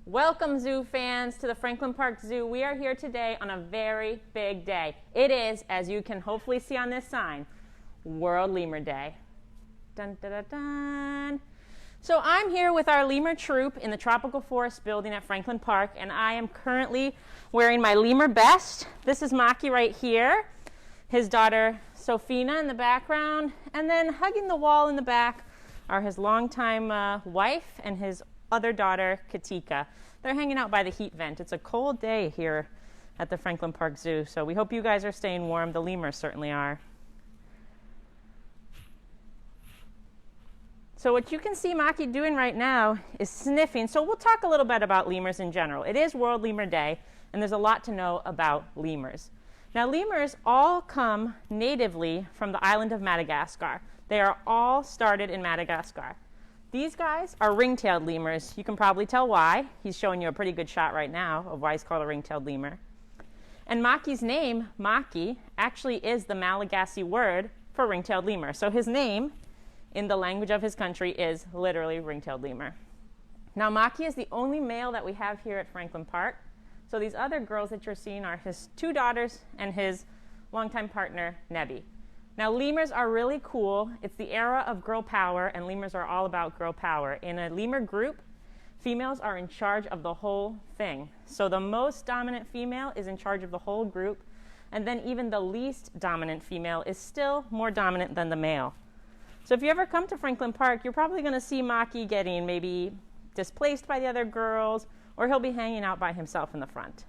Welcome, zoo fans, to the Franklin Park Zoo. We are here today on a very big day. It is, as you can hopefully see on this sign, World Lemur Day. Dun, dun, dun, dun. So I'm here with our lemur troop in the Tropical Forest building at Franklin Park, and I am currently wearing my lemur best. This is Maki right here, his daughter Sophie in the background, and then hugging the wall in the back are his longtime wife and his other daughter, Katika. They're hanging out by the heat vent. It's a cold day here at the Franklin Park Zoo, so we hope you guys are staying warm. The lemurs certainly are. So what you can see Maki doing right now is sniffing. So we'll talk a little bit about lemurs in general. It is World Lemur Day, and there's a lot to know about lemurs. Now, lemurs all come natively from the island of Madagascar. They are all started in Madagascar. These guys are ring-tailed lemurs. You can probably tell why. He's showing you a pretty good shot right now of why he's called a ring-tailed lemur. And Maki's name, Maki, actually is the Malagasy word for ring-tailed lemur. So his name in the language of his country is literally ring-tailed lemur. Now, Maki is the only male that we have here at Franklin Park. So these other girls that you're seeing are his two daughters and his longtime partner, Nebi. Now, lemurs are really cool. It's the era of girl power, and lemurs are all about girl power. In a lemur group, females are in charge of the whole thing. So the most dominant female is in charge of the whole group, and then even the least dominant female is still more dominant than the male. So if you ever come to Franklin Park, you're probably going to see Maki getting maybe displaced by the other girls, or he'll be hanging out by himself in the front.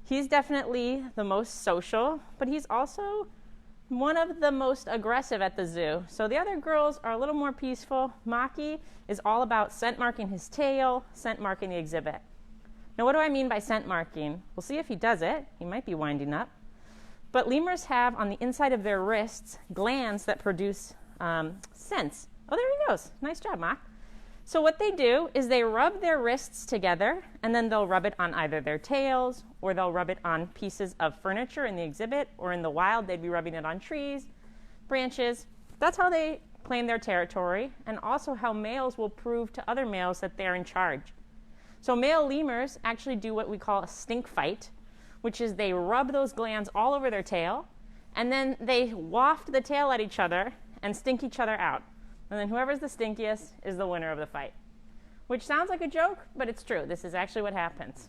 He's definitely the most social, but he's also one of the most aggressive at the zoo. So the other girls are a little more peaceful. Maki is all about scent marking his tail, scent marking the exhibit. Now, what do I mean by scent marking? We'll see if he does it. He might be winding up. But lemurs have on the inside of their wrists glands that produce scents. Oh, there he goes. Nice job, Maki. So what they do is they rub their wrists together, and then they'll rub it on either their tails, or they'll rub it on pieces of furniture in the exhibit, or in the wild they'd be rubbing it on trees, branches. That's how they claim their territory, and also how males will prove to other males that they're in charge. So male lemurs actually do what we call a stink fight, which is they rub those glands all over their tail, and then they waft the tail at each other and stink each other out. And then whoever's the stinkiest is the winner of the fight. Which sounds like a joke, but it's true. This is actually what happens.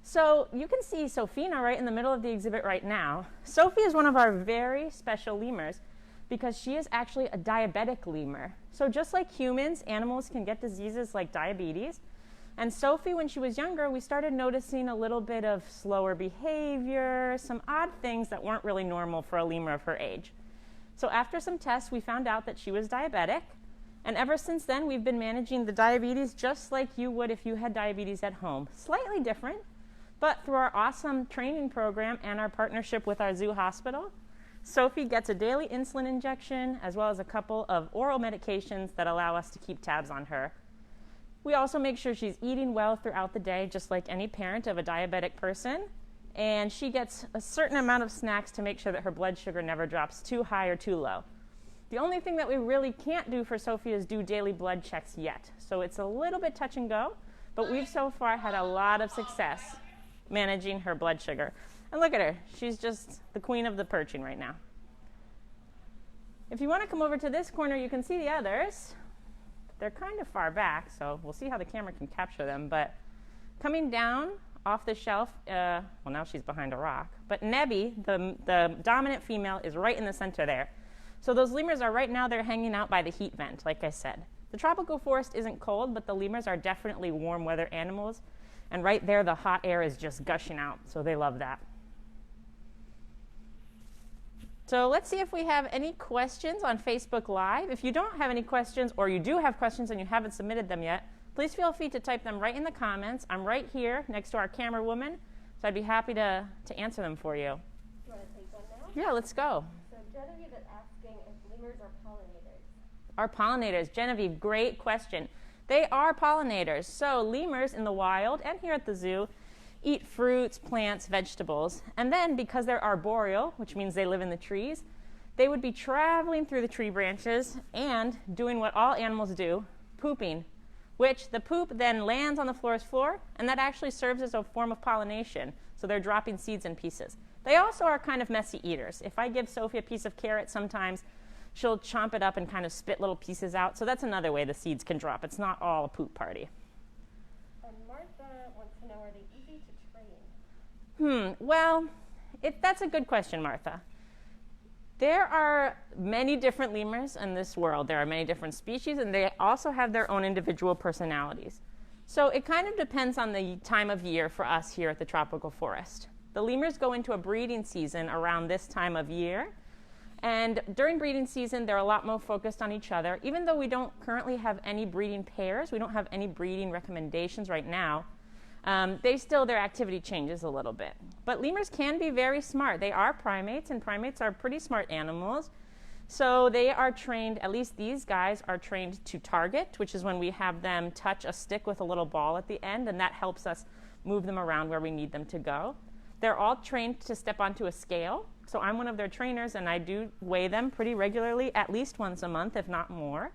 So you can see Sophie right in the middle of the exhibit right now. Sophie is one of our very special lemurs because she is actually a diabetic lemur. So just like humans, animals can get diseases like diabetes. And Sophie, when she was younger, we started noticing a little bit of slower behavior, some odd things that weren't really normal for a lemur of her age. So after some tests, we found out that she was diabetic. And ever since then, we've been managing the diabetes just like you would if you had diabetes at home. Slightly different, but through our awesome training program and our partnership with our zoo hospital, Sophie gets a daily insulin injection as well as a couple of oral medications that allow us to keep tabs on her. We also make sure she's eating well throughout the day, just like any parent of a diabetic person. And she gets a certain amount of snacks to make sure that her blood sugar never drops too high or too low. The only thing that we really can't do for Sophie is do daily blood checks yet. So it's a little bit touch and go, but we've so far had a lot of success managing her blood sugar. And look at her. She's just the queen of the perching right now. If you want to come over to this corner, you can see the others. They're kind of far back, so we'll see how the camera can capture them. But coming down off the shelf, well, now she's behind a rock. But Nebi, the dominant female, is right in the center there. So those lemurs are right now, they're hanging out by the heat vent, like I said. The tropical forest isn't cold, but the lemurs are definitely warm weather animals. And right there, the hot air is just gushing out, so they love that. So let's see if we have any questions on Facebook Live. If you don't have any questions, or you do have questions and you haven't submitted them yet, please feel free to type them right in the comments. I'm right here next to our camera woman, so I'd be happy to answer them for you. You want to take one now? Yeah, let's go. So Genevieve is asking if lemurs are pollinators. Are pollinators? Genevieve, great question. They are pollinators. So lemurs in the wild and here at the zoo eat fruits, plants, vegetables. And then because they're arboreal, which means they live in the trees, they would be traveling through the tree branches and doing what all animals do, pooping. which the poop then lands on the florist floor, and that actually serves as a form of pollination. So they're dropping seeds in pieces. They also are kind of messy eaters. If I give Sophie a piece of carrot, sometimes she'll chomp it up and kind of spit little pieces out. So that's another way the seeds can drop. It's not all a poop party. Martha wants to know, are they easy to train? Well, that's a good question, Martha. There are many different lemurs in this world. There are many different species, and they also have their own individual personalities. So it kind of depends on the time of year for us here at the tropical forest. The lemurs go into a breeding season around this time of year. And during breeding season, they're a lot more focused on each other. Even though we don't currently have any breeding pairs, we don't have any breeding recommendations right now, their activity changes a little bit. But lemurs can be very smart. They are primates, and primates are pretty smart animals. So they are trained, at least these guys are trained to target, which is when we have them touch a stick with a little ball at the end, and that helps us move them around where we need them to go. They're all trained to step onto a scale. So I'm one of their trainers, and I do weigh them pretty regularly, at least once a month, if not more.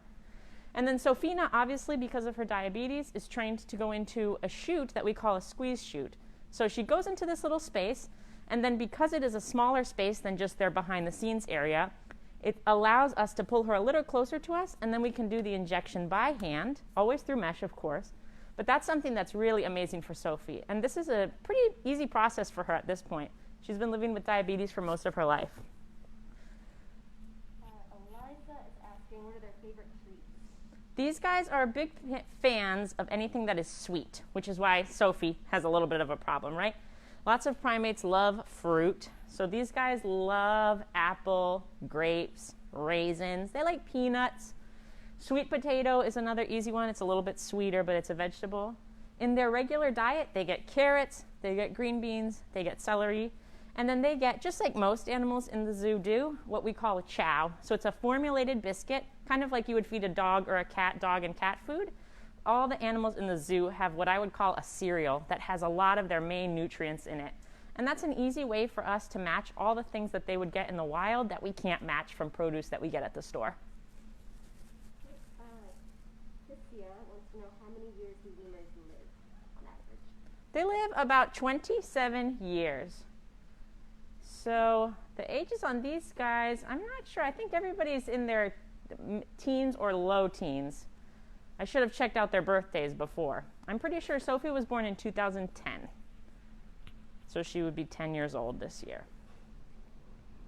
And then Sophina, obviously, because of her diabetes, is trained to go into a chute that we call a squeeze chute. So she goes into this little space, and then because it is a smaller space than just their behind-the-scenes area, it allows us to pull her a little closer to us, and then we can do the injection by hand, always through mesh, of course. But that's something that's really amazing for Sophie. And this is a pretty easy process for her at this point. She's been living with diabetes for most of her life. Eliza is asking, what are their favorite treats? These guys are big fans of anything that is sweet, which is why Sophie has a little bit of a problem, right? Lots of primates love fruit. So these guys love apple, grapes, raisins. They like peanuts. Sweet potato is another easy one. It's a little bit sweeter, but it's a vegetable. In their regular diet, they get carrots, they get green beans, they get celery, and then they get, just like most animals in the zoo do, what we call a chow. So it's a formulated biscuit, kind of like you would feed a dog or a cat dog and cat food. All the animals in the zoo have what I would call a cereal that has a lot of their main nutrients in it. And that's an easy way for us to match all the things that they would get in the wild that we can't match from produce that we get at the store. Cynthia wants to know, how many years do lemurs live on average? They live about 27 years. So the ages on these guys, I'm not sure. I think everybody's in their teens or low teens. I should have checked out their birthdays before. I'm pretty sure Sophie was born in 2010. So she would be 10 years old this year.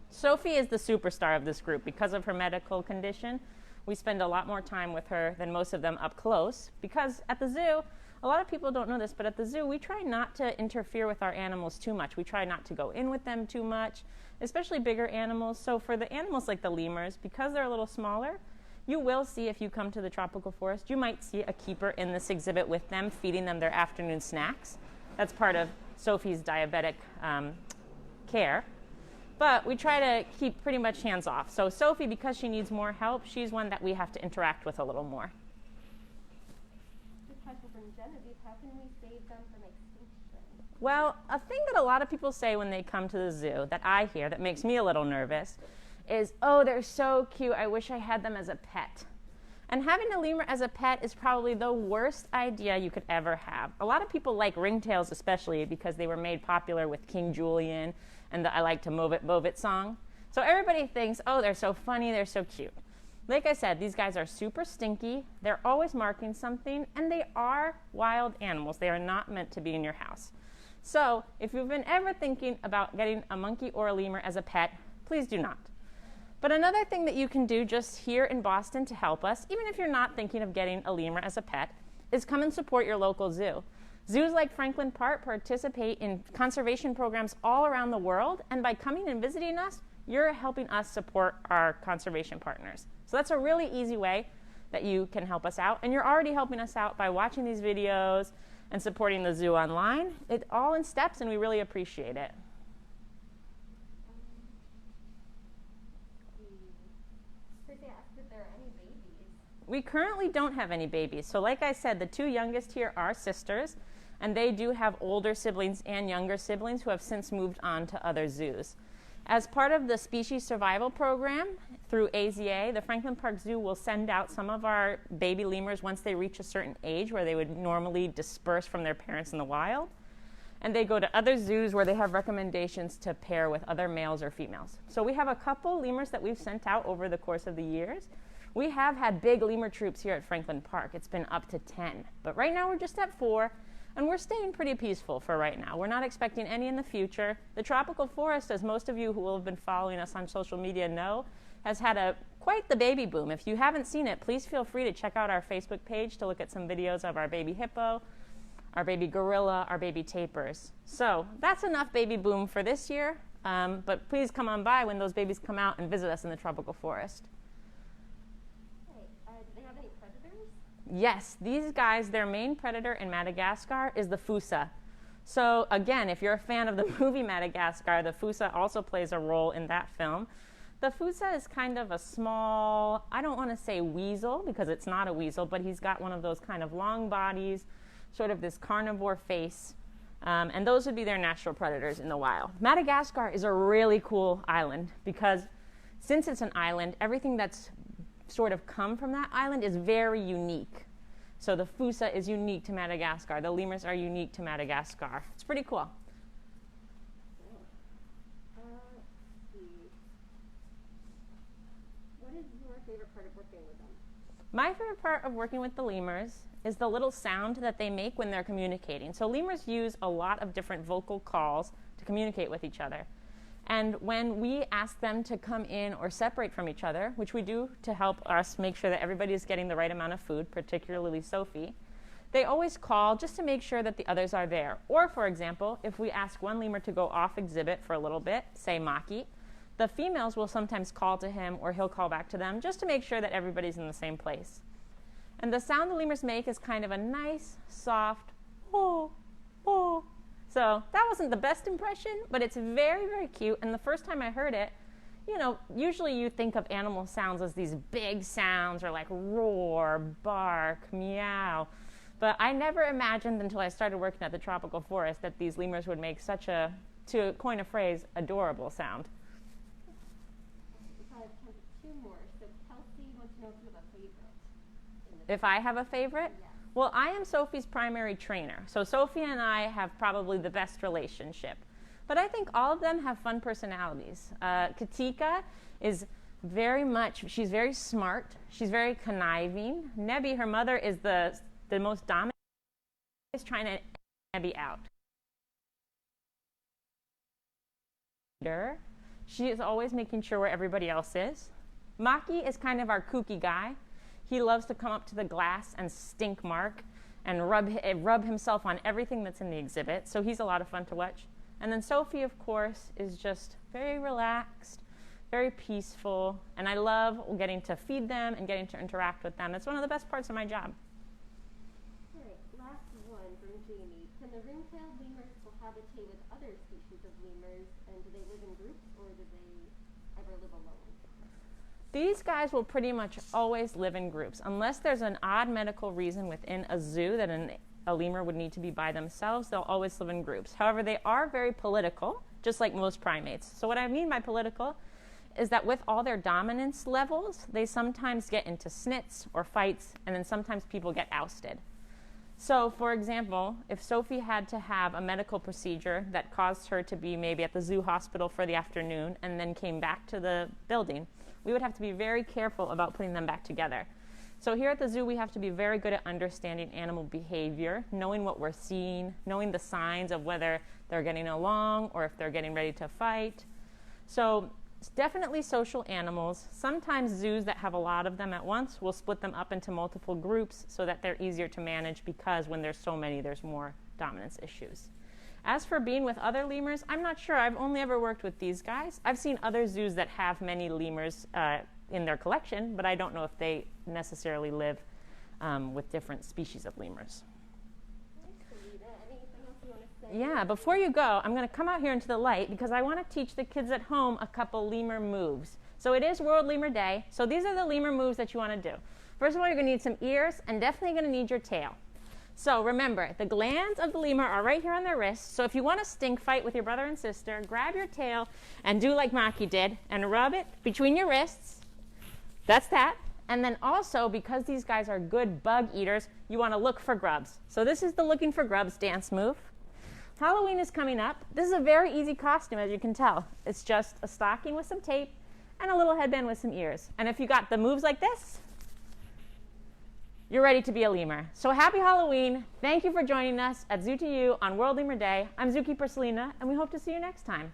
Sophie is the superstar of this group because of her medical condition. We spend a lot more time with her than most of them up close because at the zoo, a lot of people don't know this, but at the zoo, we try not to interfere with our animals too much. We try not to go in with them too much, especially bigger animals. So for the animals like the lemurs, because they're a little smaller, you will see, if you come to the tropical forest, you might see a keeper in this exhibit with them, feeding them their afternoon snacks. That's part of Sophie's diabetic care. But we try to keep pretty much hands off. So Sophie, because she needs more help, she's one that we have to interact with a little more. This question from Genevieve, how can we save them from extinction? Well, a thing that a lot of people say when they come to the zoo that I hear that makes me a little nervous is, oh, they're so cute, I wish I had them as a pet. And having a lemur as a pet is probably the worst idea you could ever have. A lot of people like ringtails especially because they were made popular with King Julian and the I Like to Move It song. So everybody thinks, oh, they're so funny, they're so cute. Like I said, these guys are super stinky, they're always marking something, and they are wild animals. They are not meant to be in your house. So if you've been ever thinking about getting a monkey or a lemur as a pet, please do not. But another thing that you can do just here in Boston to help us, even if you're not thinking of getting a lemur as a pet, is come and support your local zoo. Zoos like Franklin Park participate in conservation programs all around the world, and by coming and visiting us, you're helping us support our conservation partners. So that's a really easy way that you can help us out, and you're already helping us out by watching these videos and supporting the zoo online. It's all in steps, and we really appreciate it. We currently don't have any babies. So like I said, the two youngest here are sisters, and they do have older siblings and younger siblings who have since moved on to other zoos. As part of the species survival program through AZA, the Franklin Park Zoo will send out some of our baby lemurs once they reach a certain age where they would normally disperse from their parents in the wild. And they go to other zoos where they have recommendations to pair with other males or females. So we have a couple lemurs that we've sent out over the course of the years. We have had big lemur troops here at Franklin Park. It's been up to 10. But right now we're just at 4. And we're staying pretty peaceful for right now. We're not expecting any in the future. The tropical forest, as most of you who will have been following us on social media know, has had quite the baby boom. If you haven't seen it, please feel free to check out our Facebook page to look at some videos of our baby hippo, our baby gorilla, our baby tapirs. So that's enough baby boom for this year. But please come on by when those babies come out and visit us in the tropical forest. Do they have any predators? Yes, these guys, their main predator in Madagascar is the fossa. So again, if you're a fan of the movie Madagascar, the fossa also plays a role in that film. The fossa is kind of a small, I don't want to say weasel because it's not a weasel, but he's got one of those kind of long bodies, sort of this carnivore face. And those would be their natural predators in the wild. Madagascar is a really cool island because since it's an island, everything that's sort of come from that island is very unique. So the fossa is unique to Madagascar. The lemurs are unique to Madagascar. It's pretty cool. Let's see. What is your favorite part of working with them? My favorite part of working with the lemurs is the little sound that they make when they're communicating. So lemurs use a lot of different vocal calls to communicate with each other. And when we ask them to come in or separate from each other, which we do to help us make sure that everybody is getting the right amount of food, particularly Sophie, they always call just to make sure that the others are there. Or, for example, if we ask one lemur to go off exhibit for a little bit, say Maki, the females will sometimes call to him or he'll call back to them just to make sure that everybody's in the same place. And the sound the lemurs make is kind of a nice, soft, oh, oh. So that wasn't the best impression, but it's very, very cute. And the first time I heard it, you know, usually you think of animal sounds as these big sounds or like roar, bark, meow. But I never imagined until I started working at the tropical forest that these lemurs would make such a, to coin a phrase, adorable sound. We probably have time for 2 more. So Kelsey wants to know if you have a favorite. If I have a favorite? Yes. Well, I am Sophie's primary trainer. So Sophie and I have probably the best relationship. But I think all of them have fun personalities. Katika is very much, she's very smart. She's very conniving. Nebby, her mother, is the most dominant. Is trying to Nebby out. She is always making sure where everybody else is. Maki is kind of our kooky guy. He loves to come up to the glass and stink mark and rub himself on everything that's in the exhibit. So he's a lot of fun to watch. And then Sophie, of course, is just very relaxed, very peaceful. And I love getting to feed them and getting to interact with them. It's one of the best parts of my job. All right, last one from Jamie. Can the ring-tailed lemurs cohabitate with other species of lemurs? And do they live in groups or do they ever live alone? These guys will pretty much always live in groups. Unless there's an odd medical reason within a zoo that a lemur would need to be by themselves, they'll always live in groups. However, they are very political, just like most primates. So what I mean by political is that with all their dominance levels, they sometimes get into snits or fights, and then sometimes people get ousted. So, for example, if Sophie had to have a medical procedure that caused her to be maybe at the zoo hospital for the afternoon and then came back to the building, we would have to be very careful about putting them back together. So here at the zoo, we have to be very good at understanding animal behavior, knowing what we're seeing, knowing the signs of whether they're getting along or if they're getting ready to fight. So it's definitely social animals. Sometimes zoos that have a lot of them at once will split them up into multiple groups so that they're easier to manage because when there's so many, there's more dominance issues. As for being with other lemurs, I'm not sure. I've only ever worked with these guys. I've seen other zoos that have many lemurs in their collection, but I don't know if they necessarily live with different species of lemurs. Anything else you want to say? Yeah, before you go, I'm going to come out here into the light because I want to teach the kids at home a couple lemur moves. So it is World Lemur Day, so these are the lemur moves that you want to do. First of all, you're going to need some ears and definitely going to need your tail. So remember, the glands of the lemur are right here on their wrists. So if you want to stink fight with your brother and sister, grab your tail and do like Maki did and rub it between your wrists. That's that. And then also, because these guys are good bug eaters, you want to look for grubs. So this is the looking for grubs dance move. Halloween is coming up. This is a very easy costume, as you can tell. It's just a stocking with some tape and a little headband with some ears. And if you got the moves like this, you're ready to be a lemur. So happy Halloween. Thank you for joining us at Zoo to You on World Lemur Day. I'm Zookeeper Selena, and we hope to see you next time.